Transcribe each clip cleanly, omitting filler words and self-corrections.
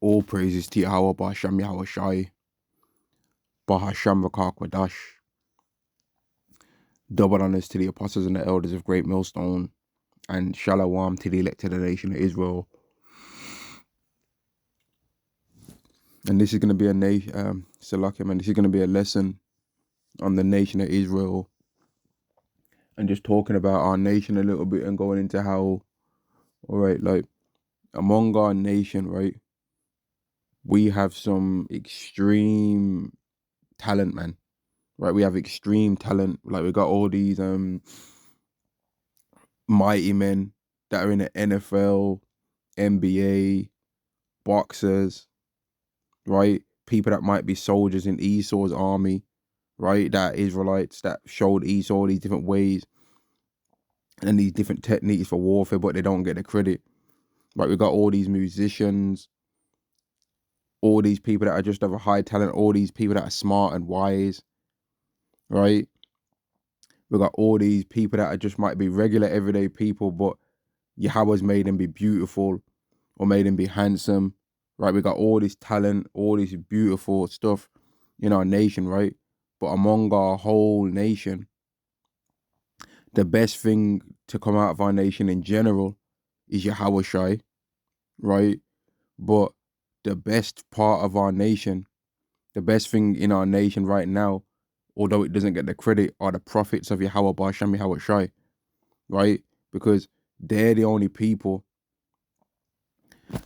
All praises to Yahweh Ba'Shem Yahweh Shai, Bahasham Rakak Double honors to the apostles and the elders of Great Millstone, and Shalom to the elected nation of Israel. And this is going to be Salakim, and this is going to be a lesson on the nation of Israel, and just talking about our nation a little bit and going into how, all right, like among our nation, right, we have some extreme talent, man. Right, we have extreme talent. Like we got all these mighty men that are in the NFL, NBA, boxers, right? People that might be soldiers in Esau's army, right? That Israelites that showed Esau all these different ways and these different techniques for warfare, but they don't get the credit. Right, we got all these musicians, all these people that are just of a high talent, all these people that are smart and wise, right? We got all these people that are just might be regular everyday people, but Yahweh's made them be beautiful or made them be handsome, right? We got all this talent, all this beautiful stuff in our nation, right? But among our whole nation, the best thing to come out of our nation in general is Yahweh Shai, right? But the best part of our nation, the best thing in our nation right now, although it doesn't get the credit, are the prophets of Yahweh Ba'Shem Yahweh Shai, right? Because they're the only people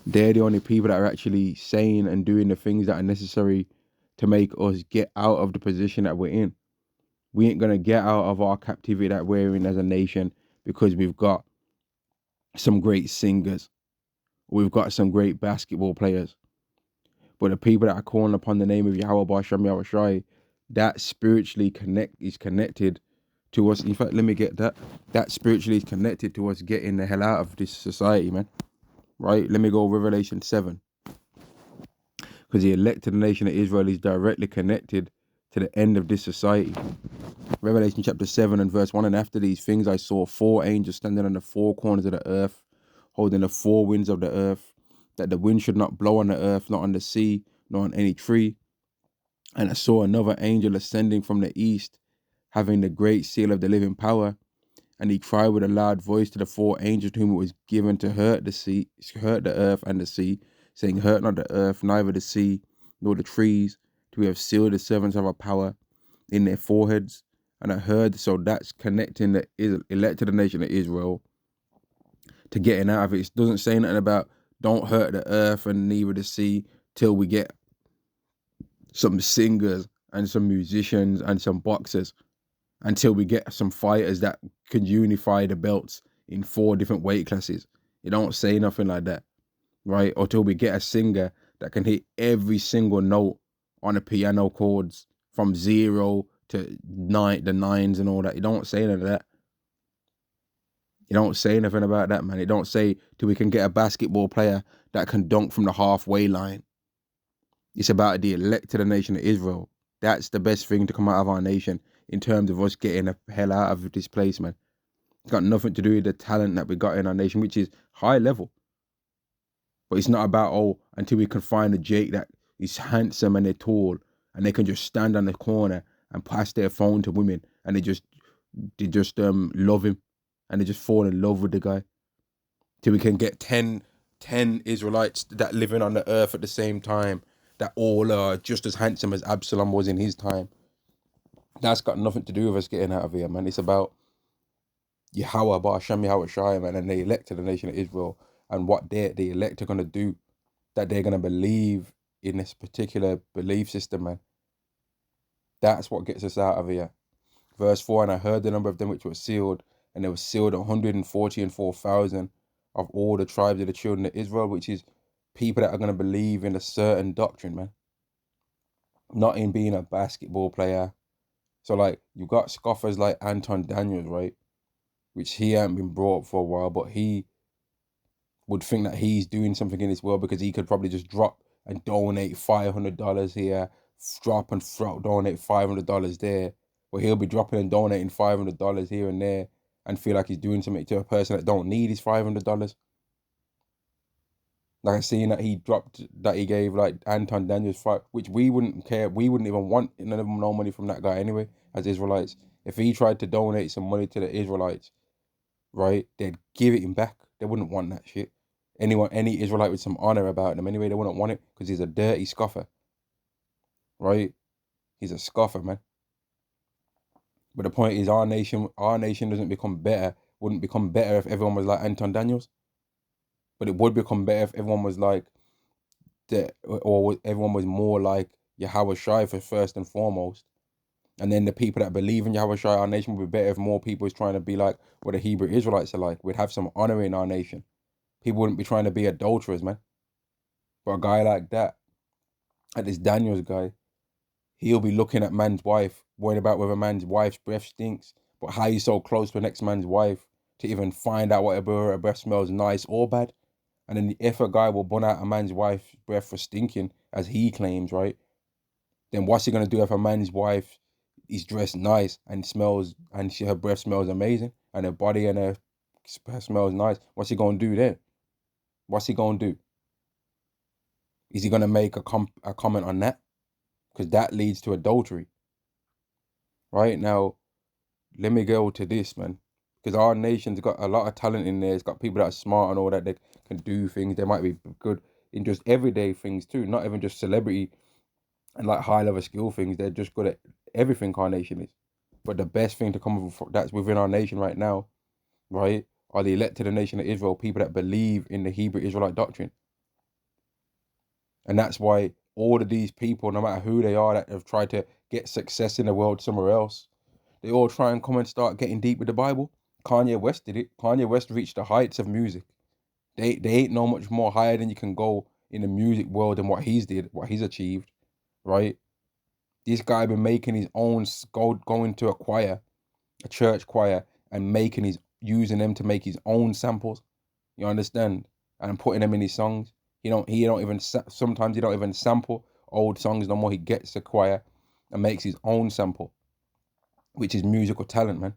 that are actually saying and doing the things that are necessary to make us get out of the position that we're in. We ain't gonna get out of our captivity that we're in as a nation because we've got some great singers, we've got some great basketball players. But the people that are calling upon the name of Yahweh Ba'Shem Yahweh Shai, that spiritually is connected to us. In fact, let me get that. That spiritually is connected to us getting the hell out of this society, man. Right? Let me go Revelation 7. Because the elected nation of Israel is directly connected to the end of this society. Revelation chapter 7 and verse 1, and after these things I saw 4 angels standing on the 4 corners of the earth, holding the 4 winds of the earth, that the wind should not blow on the earth, not on the sea, nor on any tree. And I saw another angel ascending from the east, having the great seal of the living power. And he cried with a loud voice to the 4 angels to whom it was given to hurt the earth and the sea, saying, hurt not the earth, neither the sea, nor the trees, till we have sealed the servants of our power in their foreheads. And I heard, so that's connecting the elected nation of Israel to getting out of it. It doesn't say nothing about don't hurt the earth and neither the sea till we get some singers and some musicians and some boxers, until we get some fighters that can unify the belts in 4 different weight classes. It don't say nothing like that, right? Or till we get a singer that can hit every single note on the piano chords from 0 to 9, the nines and all that. It don't say none of that. It don't say nothing about that, man. It don't say till we can get a basketball player that can dunk from the halfway line. It's about the elected nation of Israel. That's the best thing to come out of our nation in terms of us getting the hell out of this place, man. It's got nothing to do with the talent that we got in our nation, which is high level. But it's not about, until we can find a Jake that is handsome and they're tall and they can just stand on the corner and pass their phone to women and they just love him and they just fall in love with the guy. Till we can get 10 Israelites that living on the earth at the same time that all are just as handsome as Absalom was in his time. That's got nothing to do with us getting out of here, man. It's about Yahweh Ba'Shem Yahweh Shai, man, and they elected the nation of Israel and what the elect are going to do, that they're going to believe in this particular belief system, man. That's what gets us out of here. Verse 4, and I heard the number of them which were sealed, and they were sealed 144,000 of all the tribes of the children of Israel, which is people that are going to believe in a certain doctrine, man. Not in being a basketball player. So, like, you've got scoffers like Anton Daniels, right? Which he hasn't been brought up for a while, but he would think that he's doing something in this world because he could probably just drop and donate $500 here, drop and donate $500 there. But he'll be dropping and donating $500 here and there and feel like he's doing something to a person that don't need his $500. Like I seen that he dropped that he gave like Anton Daniels fight, which we wouldn't care. We wouldn't even want no money from that guy anyway. As Israelites, if he tried to donate some money to the Israelites, right, they'd give it him back. They wouldn't want that shit. Any Israelite with some honor about them anyway, they wouldn't want it because he's a dirty scoffer, right? He's a scoffer, man. But the point is, our nation doesn't become better. Wouldn't become better if everyone was like Anton Daniels, but it would become better if everyone was like everyone was more like Yahweh Shai for first and foremost. And then the people that believe in Yahweh Shai, our nation would be better if more people was trying to be like what the Hebrew Israelites are like. We'd have some honor in our nation. People wouldn't be trying to be adulterers, man. But a guy like that, like this Daniels guy, he'll be looking at man's wife, worrying about whether man's wife's breath stinks, but how you so close to the next man's wife to even find out whether her breath smells nice or bad. And then if a guy will burn out a man's wife's breath for stinking, as he claims, right? Then what's he gonna do if a man's wife is dressed nice and smells and her breath smells amazing and her body and her smells nice? What's he gonna do then? What's he gonna do? Is he gonna make a comment on that? Because that leads to adultery. Right now, let me go to this, man. Because our nation's got a lot of talent in there. It's got people that are smart and all that. They can do things. They might be good in just everyday things too, not even just celebrity and like high level skill things. They're just good at everything our nation is. But the best thing to come that's within our nation right now, right, are the elected nation of Israel, people that believe in the Hebrew Israelite doctrine. And that's why all of these people, no matter who they are, that have tried to get success in the world somewhere else, they all try and come and start getting deep with the Bible. Kanye West did it. Kanye West reached the heights of music. They ain't no much more higher than you can go in the music world than what he's achieved, right? This guy been making his own going to a church choir, and using them to make his own samples. You understand? And putting them in his songs. Sometimes he don't even sample old songs no more. He gets a choir and makes his own sample, which is musical talent, man.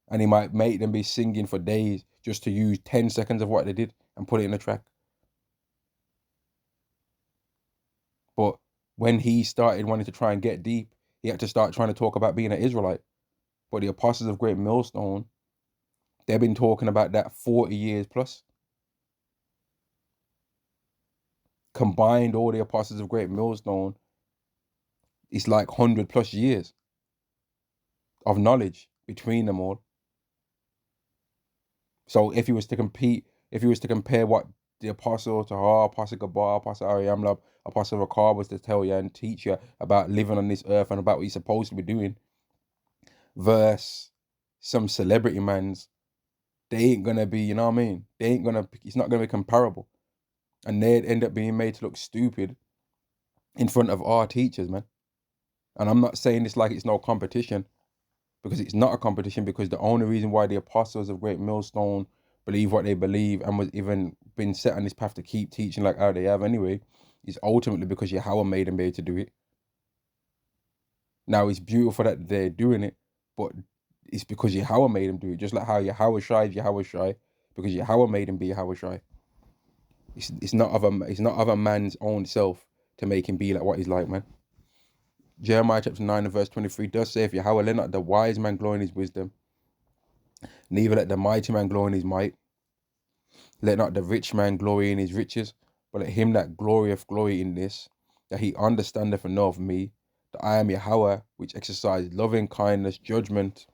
And he might make them be singing for days just to use 10 seconds of what they did and put it in a track. But when he started wanting to try and get deep, he had to start trying to talk about being an Israelite. But the Apostles of Great Millstone, they've been talking about that 40 years plus. Combined, all the Apostles of Great Millstone, it's like 100 plus years of knowledge between them all. So if he was to compare what the Apostle Tahar, Apostle Gabar, Apostle Ariamlab, Apostle Rakar was to tell you and teach you about living on this earth and about what you're supposed to be doing, versus some celebrity mans, they ain't gonna be, you know what I mean? It's not gonna be comparable. And they'd end up being made to look stupid in front of our teachers, man. And I'm not saying this like it's no competition, because it's not a competition, because the only reason why the Apostles of Great Millstone believe what they believe and was even been set on this path to keep teaching like how they have anyway, is ultimately because Yahweh made them be able to do it. Now, it's beautiful that they're doing it, but it's because Yahweh made them do it. Just like how Yahweh Shai is Yahweh Shai, because Yahweh made him be Yahweh Shai. It's not of a man's own self to make him be like what he's like, man. Jeremiah chapter 9 and verse 23 does say, if Yahweh let not the wise man glory in his wisdom, neither let the mighty man glory in his might, let not the rich man glory in his riches, but let him that glorieth glory in this, that he understandeth and knoweth me, that I am Yahweh, which exercise loving kindness, judgment,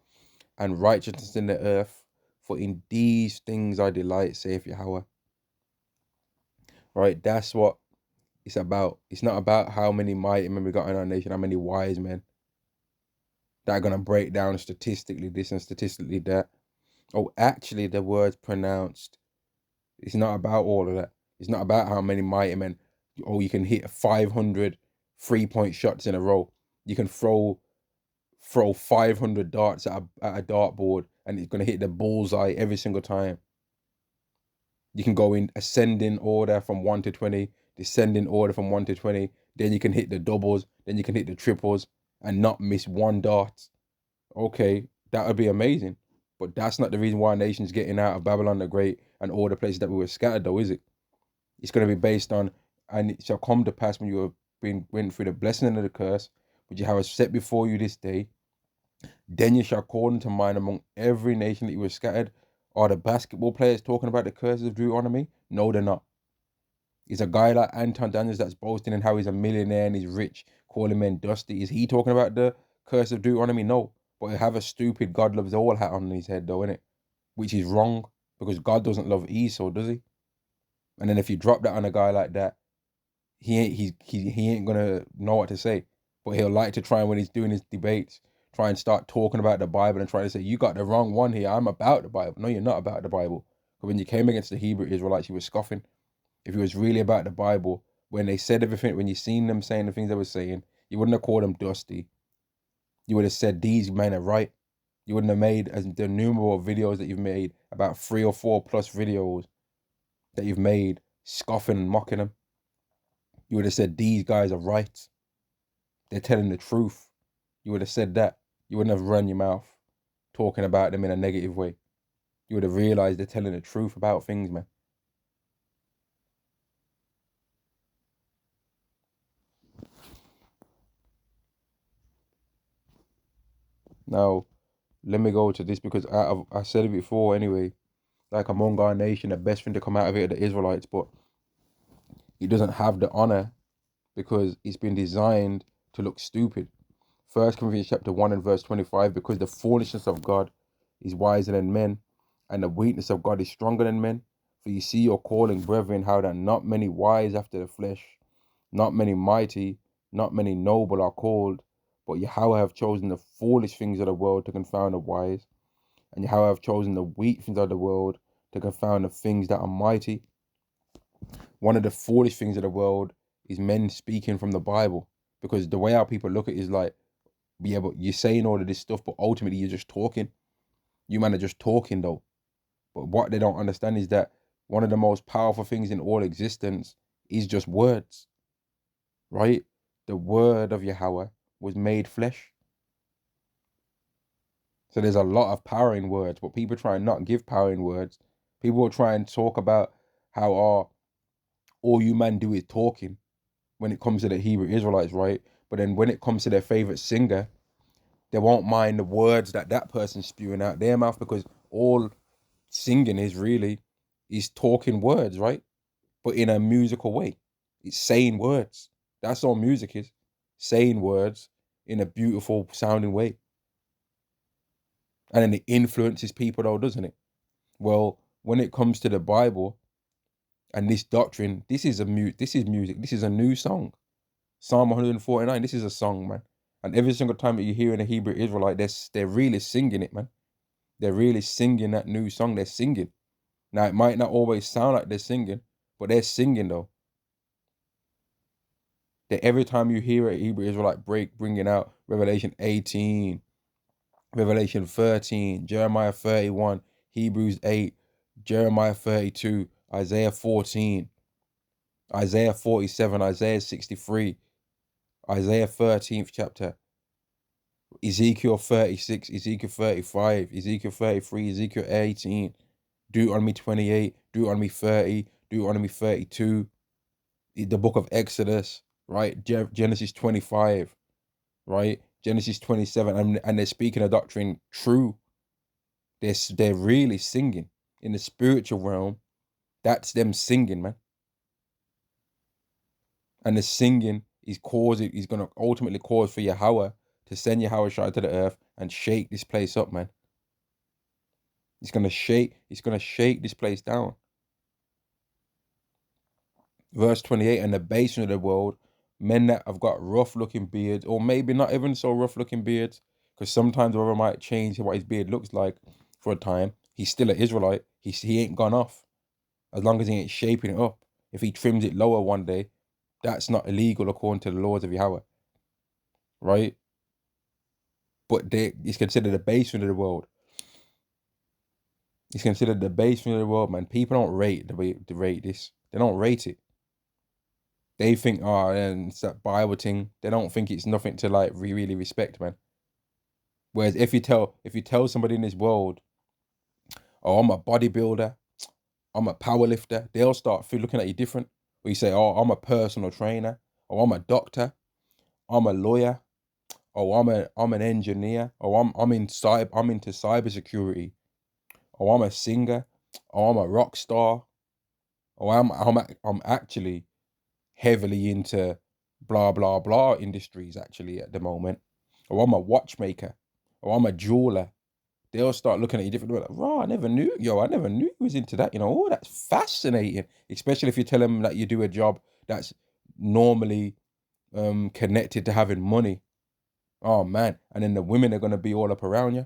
and righteousness in the earth. For in these things I delight, saith Yahweh. Right? That's what it's about. It's not about how many mighty men we got in our nation, how many wise men that are going to break down statistically this and statistically that. Oh, actually, the words pronounced. It's not about all of that. It's not about how many mighty men. Oh, you can hit 500 3-point shots in a row. You can throw 500 darts at a dartboard and it's going to hit the bullseye every single time. You can go in ascending order from 1 to 20, descending order from 1 to 20. Then you can hit the doubles. Then you can hit the triples and not miss one dart. Okay, that would be amazing. But that's not the reason why nations getting out of Babylon the Great and all the places that we were scattered, though, is it? It's going to be based on, and it shall come to pass when you have went through the blessing and the curse, which Yahweh set before you this day. Then you shall call into mind among every nation that you were scattered. Are the basketball players talking about the curses of Deuteronomy? No, they're not. Is a guy like Anton Daniels that's boasting in how he's a millionaire and he's rich, calling men dusty. Is he talking about the curse of Deuteronomy? No. But he have a stupid God loves all hat on his head though, innit? Which is wrong because God doesn't love Esau, does he? And then if you drop that on a guy like that, he ain't gonna know what to say. But he'll like to try, when he's doing his debates, try and start talking about the Bible and try to say, you got the wrong one here. I'm about the Bible. No, you're not about the Bible. But when you came against the Hebrew Israelites, you were scoffing. If he was really about the Bible, when they said everything, when you seen them saying the things they were saying, you wouldn't have called them dusty. You would have said these men are right. You wouldn't have made as the innumerable videos that you've made, about 3 or 4 plus videos that you've made, scoffing and mocking them. You would have said these guys are right. They're telling the truth. You would have said that. You wouldn't have run your mouth talking about them in a negative way. You would have realized they're telling the truth about things, man. Now, let me go to this because I said it before anyway. Like among our nation, the best thing to come out of it are the Israelites, but it doesn't have the honor because it's been designed to look stupid. 1 Corinthians chapter 1 and verse 25, because the foolishness of God is wiser than men, and the weakness of God is stronger than men. For you see your calling, brethren, how that not many wise after the flesh, not many mighty, not many noble are called, but Yahweh have chosen the foolish things of the world to confound the wise, and Yahweh have chosen the weak things of the world to confound the things that are mighty. One of the foolish things of the world is men speaking from the Bible, because the way our people look at it is like, yeah, but you're saying all of this stuff, but ultimately you're just talking. You man are just talking though. But what they don't understand is that one of the most powerful things in all existence is just words, right? The word of Yahweh was made flesh. So there's a lot of power in words, but people try and not give power in words. People will try and talk about how all you man do is talking when it comes to the Hebrew Israelites, right? But then when it comes to their favorite singer, they won't mind the words that that person's spewing out their mouth, because all singing is talking words, right? But in a musical way. It's saying words. That's all music is. Saying words in a beautiful sounding way. And then it influences people though, doesn't it? Well, when it comes to the Bible and this doctrine, this is music. This is a new song. Psalm 149, this is a song, man. And every single time that you hear in a Hebrew Israelite, they're really singing it, man. They're really singing that new song. They're singing. Now, it might not always sound like they're singing, but they're singing though. That every time you hear a Hebrew Israelite bringing out Revelation 18, Revelation 13, Jeremiah 31, Hebrews 8, Jeremiah 32, Isaiah 14, Isaiah 47, Isaiah 63, Isaiah 13th chapter, Ezekiel 36, Ezekiel 35, Ezekiel 33, Ezekiel 18, Deuteronomy 28, Deuteronomy 30, Deuteronomy 32, the book of Exodus, right? Genesis 25, right? Genesis 27, and they're speaking a doctrine true. They're really singing in the spiritual realm. That's them singing, man. And the singing is gonna ultimately cause for Yahweh to send Yahweh Shai to the earth and shake this place up, man. It's gonna shake this place down. Verse 28, and the basement of the world, men that have got rough looking beards, or maybe not even so rough looking beards, because sometimes the brother might change what his beard looks like for a time. He's still an Israelite. He ain't gone off. As long as he ain't shaping it up. If he trims it lower one day, that's not illegal according to the laws of Yahweh. Right? But it's considered the basement of the world. It's considered the basement of the world, man. People don't rate this. They don't rate it. They think, oh, and it's that Bible thing. They don't think it's nothing to like really respect, man. Whereas if you tell somebody in this world, oh, I'm a bodybuilder, I'm a power lifter, they'll start looking at you different. Or you say, oh, I'm a personal trainer, or I'm a doctor, I'm a lawyer, or I'm an engineer, or I'm into cybersecurity, or I'm a singer, or I'm a rock star, or I'm actually heavily into blah blah blah industries actually at the moment, or I'm a watchmaker, or I'm a jeweler. They'll start looking at you different. They're like, "Raw, I never knew you was into that." Oh, that's fascinating. Especially if you tell them that you do a job that's normally connected to having money. Oh man, and then the women are gonna be all up around you.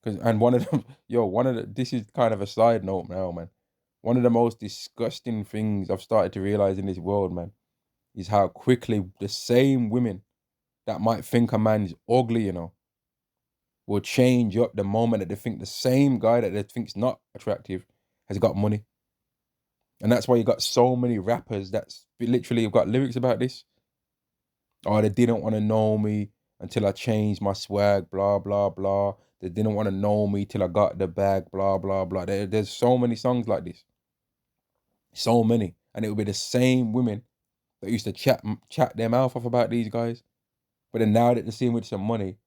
And one of them, this is kind of a side note now, man. One of the most disgusting things I've started to realize in this world, man, is how quickly the same women that might think a man is ugly, will change up the moment that they think the same guy that they think's not attractive has got money. And that's why you got so many rappers that's literally have got lyrics about this. Oh, they didn't want to know me until I changed my swag, blah, blah, blah. They didn't want to know me till I got the bag, blah, blah, blah. There's so many songs like this. So many. And it would be the same women that used to chat their mouth off about these guys. But then now that they're seeing with some money,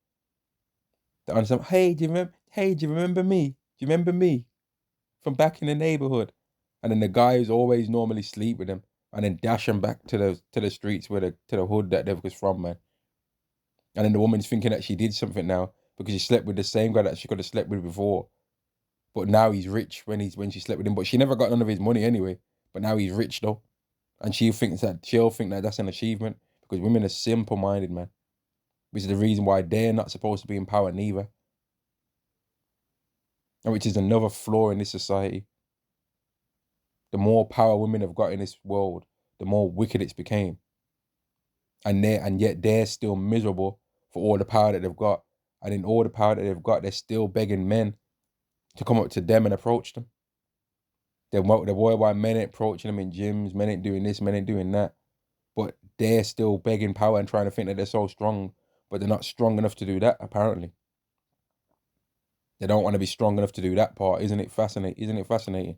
they're on some, hey, do you remember me? Do you remember me from back in the neighborhood? And then the guys always normally sleep with them and then dash them back to the streets to the hood that they was from, man. And then the woman's thinking that she did something now because she slept with the same guy that she could have slept with before. But now he's rich when she slept with him. But she never got none of his money anyway. But now he's rich though. And she'll think that that's an achievement because women are simple minded, man. Which is the reason why they're not supposed to be in power neither. And which is another flaw in this society. The more power women have got in this world, the more wicked it's became. And yet they're still miserable for all the power that they've got. And in all the power that they've got, they're still begging men to come up to them and approach them. They're worried why men ain't approaching them in gyms, men ain't doing this, men ain't doing that. But they're still begging power and trying to think that they're so strong, but they're not strong enough to do that, apparently. They don't want to be strong enough to do that part. Isn't it fascinating? Isn't it fascinating?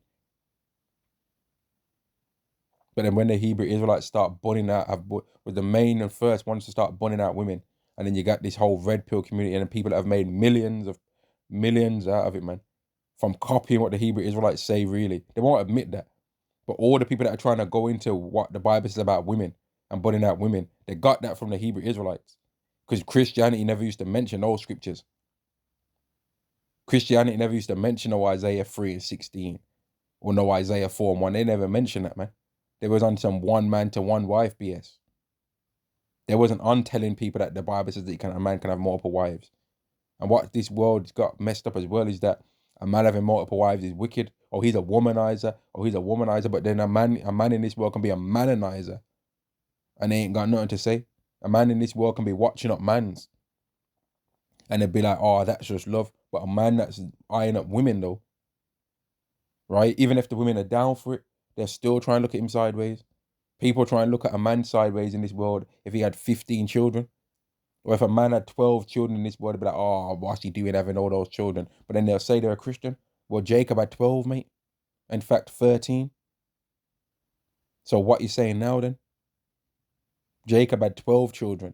But then when the Hebrew Israelites start bunning out, with the main and first ones to start bunning out women, and then you got this whole red pill community and people that have made millions out of it, man, from copying what the Hebrew Israelites say. Really, they won't admit that. But all the people that are trying to go into what the Bible says about women and bunning out women, they got that from the Hebrew Israelites, because Christianity never used to mention those scriptures. Christianity never used to mention no Isaiah 3:16 or no Isaiah 4:1. They never mentioned that, man. They was on some one man to one wife BS. They wasn't on telling people that the Bible says that a man can have multiple wives. And what this world's got messed up as well is that a man having multiple wives is wicked, or he's a womanizer, But then a man in this world can be a manonizer, and they ain't got nothing to say. A man in this world can be watching up mans, and they'd be like, "Oh, that's just love." But a man that's eyeing up women, though, right? Even if the women are down for it, they're still trying to look at him sideways. People try and look at a man sideways in this world if he had 15 children. Or if a man had 12 children in this world, they'd be like, "Oh, what's he doing having all those children?" But then they'll say they're a Christian. Well, Jacob had 12, mate. In fact, 13. So what you saying now then? Jacob had 12 children.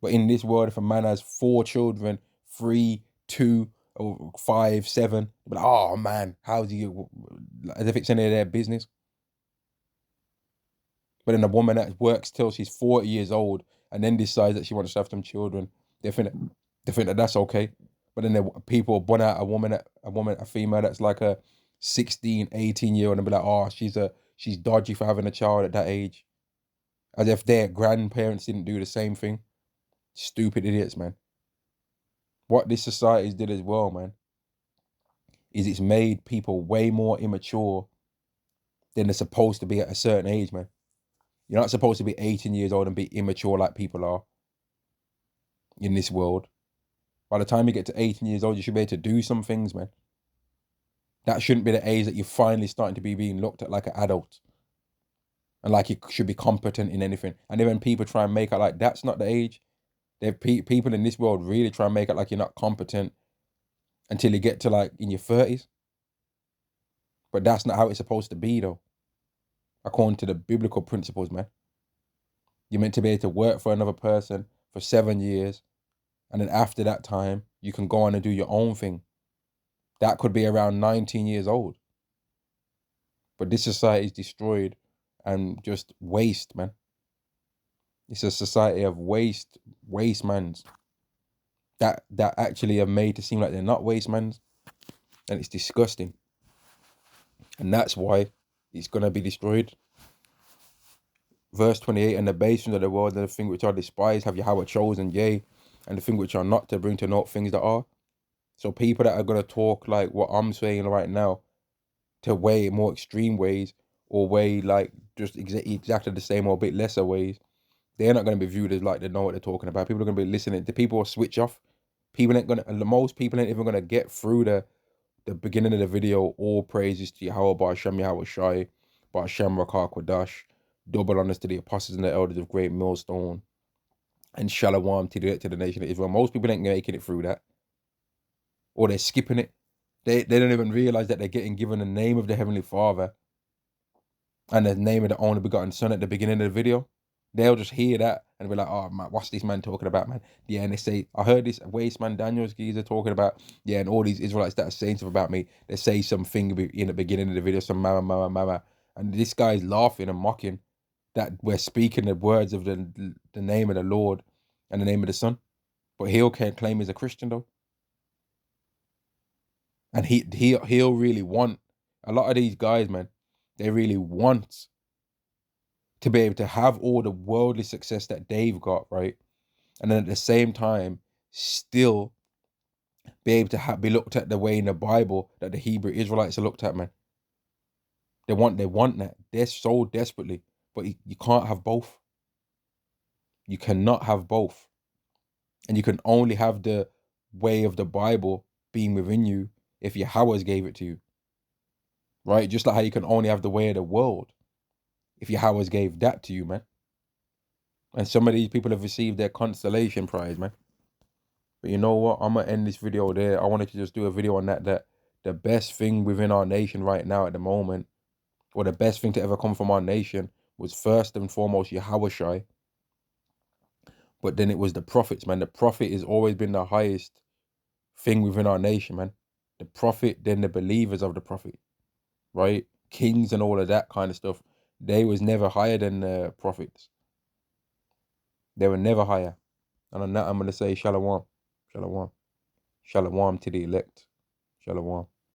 But in this world, if a man has 4 children, 3, 2, or 5, 7, but oh man, how's he, as if it's any of their business. But then a woman that works till she's 40 years old and then decides that she wants to have some children, they think that that's okay. But then people born out a female that's like a 16, 18-year-old and be like, oh, she's dodgy for having a child at that age. As if their grandparents didn't do the same thing. Stupid idiots, man. What this society's did as well, man, is it's made people way more immature than they're supposed to be at a certain age, man. You're not supposed to be 18 years old and be immature like people are in this world. By the time you get to 18 years old, you should be able to do some things, man. That shouldn't be the age that you're finally starting to be being looked at like an adult. And like you should be competent in anything. And then when people try and make it like that's not the age, there people in this world really try and make it like you're not competent until you get to like in your 30s. But that's not how it's supposed to be, though. According to the biblical principles, man. You're meant to be able to work for another person for 7 years, and then after that time, you can go on and do your own thing. That could be around 19 years old. But this society is destroyed and just waste, man. It's a society of waste mans that actually are made to seem like they're not waste mans, and it's disgusting. And that's why it's gonna be destroyed. Verse 28, and the basins of the world and the things which are despised have Yahweh chosen, yea, and the things which are not, to bring to naught things that are. So people that are gonna talk like what I'm saying right now, to way more extreme ways, or way like just exactly the same or a bit lesser ways, they're not gonna be viewed as like they know what they're talking about. People are gonna be listening. The people will switch off. People ain't gonna. Most people ain't even gonna get through the beginning of the video. All praises to Yahweh, Ba'ashem Yahweh Shai, Ba'ashem Rakah Kodash. Double honors to the apostles and the elders of Great Millstone, and Shalom to the nation of Israel. Most people ain't making it through that, or they're skipping it. They don't even realize that they're getting given the name of the Heavenly Father and the name of the only begotten Son at the beginning of the video. They'll just hear that and be like, "Oh man, what's this man talking about, man?" Yeah, and they say, "I heard this waste man Daniel's geezer talking about, yeah, and all these Israelites that are saying stuff about me. They say something in the beginning of the video, some mama, and this guy's laughing and mocking that we're speaking the words of the name of the Lord and the name of the Son, but he'll can't claim he's a Christian though, and he'll really want a lot of these guys, man. They really want to be able to have all the worldly success that they've got, right? And then at the same time, still be able to be looked at the way in the Bible that the Hebrew Israelites are looked at, man. They want that. They're so desperately, but you can't have both. You cannot have both. And you can only have the way of the Bible being within you if Yahweh gave it to you. Right? Just like how you can only have the way of the world if Yahweh gave that to you, man. And some of these people have received their consolation prize, man. But you know what? I'm gonna end this video there. I wanted to just do a video on that the best thing within our nation right now at the moment, or the best thing to ever come from our nation, was first and foremost Yahweh Shai. But then it was the prophets, man. The prophet has always been the highest thing within our nation, man. The prophet, then the believers of the prophet, right? Kings and all of that kind of stuff. They was never higher than the prophets. They were never higher. And on that, I'm going to say shalom. Shalom. Shalom to the elect. Shalom.